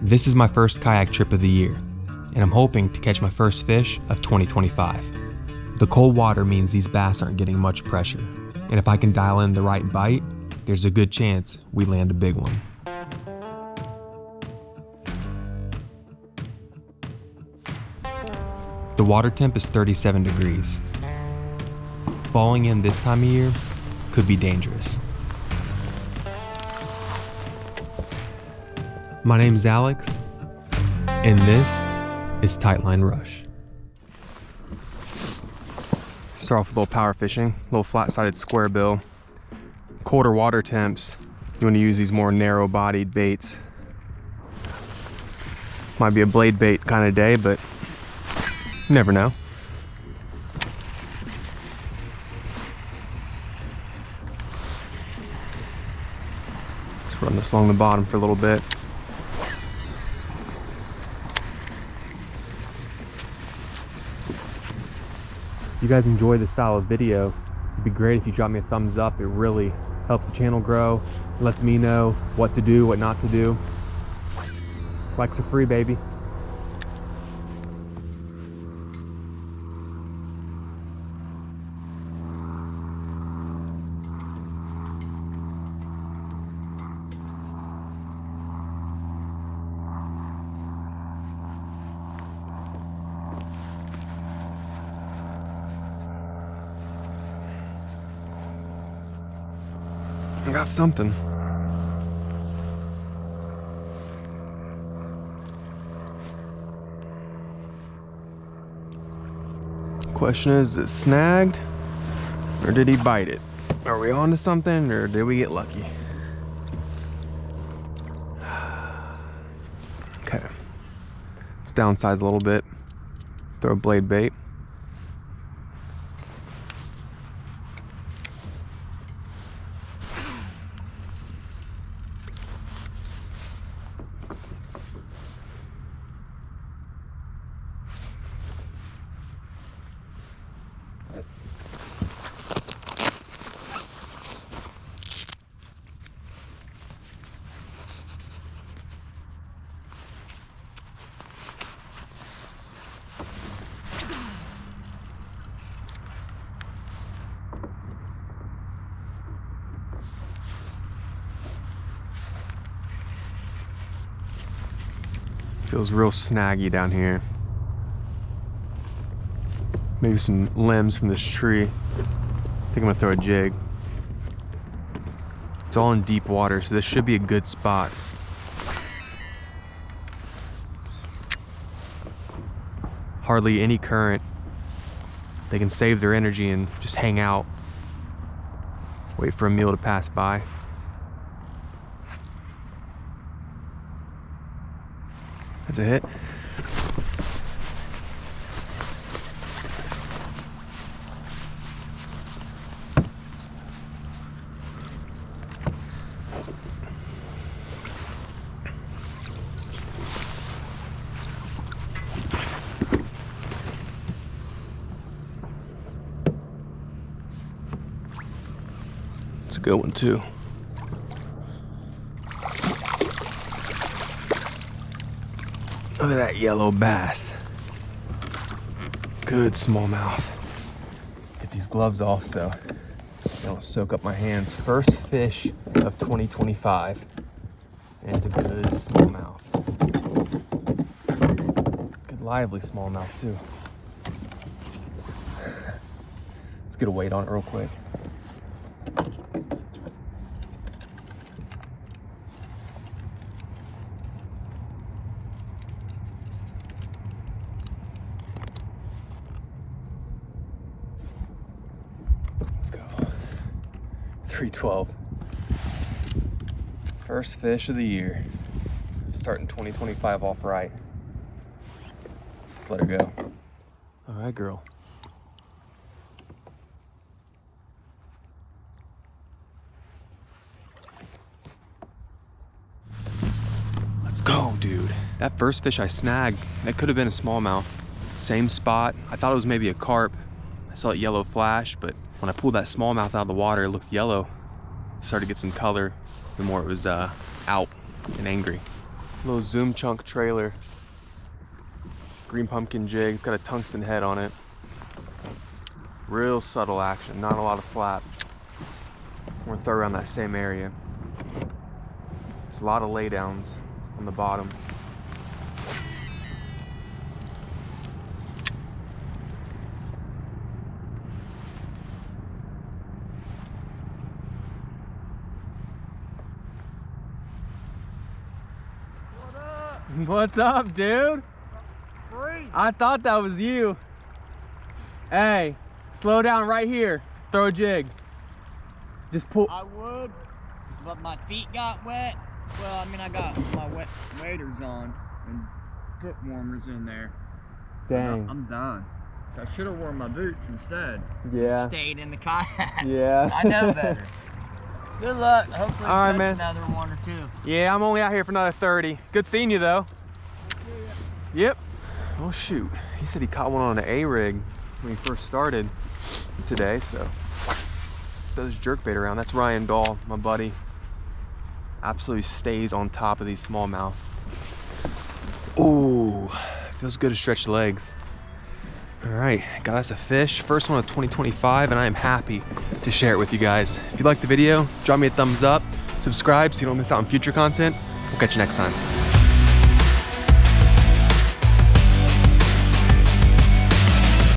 This is my first kayak trip of the year, and I'm hoping to catch my first fish of 2025. The cold water means these bass aren't getting much pressure, and if I can dial in the right bite, there's a good chance we land a big one. The water temp is 37 degrees. Falling in this time of year could be dangerous. My name's Alex, and this is Tightline Rush. Start off with a little power fishing, a little flat-sided squarebill. Colder water temps, you want to use these more narrow-bodied baits. Might be a blade bait kind of day, but you never know. Just run this along the bottom for a little bit. If you guys enjoy this style of video, it'd be great if you drop me a thumbs up. It really helps the channel grow, lets me know what to do, what not to do. Likes are free, baby. I got something. Question is it snagged or did he bite it? Are we on to something or did we get lucky? Okay. Let's downsize a little bit. Throw a blade bait. Feels real snaggy down here. Maybe some limbs from this tree. I think I'm gonna throw a jig. It's all in deep water, so this should be a good spot. Hardly any current. They can save their energy and just hang out. Wait for a meal to pass by. That's a hit. It's a good one too. Look at that yellow bass. Good smallmouth. Get these gloves off so they don't soak up my hands. First fish of 2025. And it's a good smallmouth. Good lively smallmouth too. Let's get a weight on it real quick. Let's go. 312. First fish of the year. Starting 2025 off right. Let's let her go. All right, girl. Let's go, dude. That first fish I snagged, that could have been a smallmouth. Same spot. I thought it was maybe a carp. I saw it yellow flash, but when I pulled that smallmouth out of the water, it looked yellow. Started to get some color the more it was out and angry. Little Zoom Chunk trailer. Green pumpkin jig. It's got a tungsten head on it. Real subtle action, not a lot of flap. We're gonna throw around that same area. There's a lot of laydowns on the bottom. What's up, dude? Free. I thought that was you. Hey, slow down right here. Throw a jig. Just pull. I would, but my feet got wet. Well, I mean, I got my wet waders on and foot warmers in there. Dang. I'm done. So I should have worn my boots instead. Yeah. Stayed in the kayak. Yeah. I know better. Good luck. Hopefully, All right, catch man. another one or two. Yeah, I'm only out here for another 30. Good seeing you, though. Yep. Oh, shoot. He said he caught one on an A-rig when he first started today, so. Does jerkbait around. That's Ryan Dahl, my buddy. Absolutely stays on top of these smallmouth. Ooh, feels good to stretch the legs. All right, got us a fish. First one of 2025, and I am happy to share it with you guys. If you liked the video, drop me a thumbs up, subscribe so you don't miss out on future content. We'll catch you next time.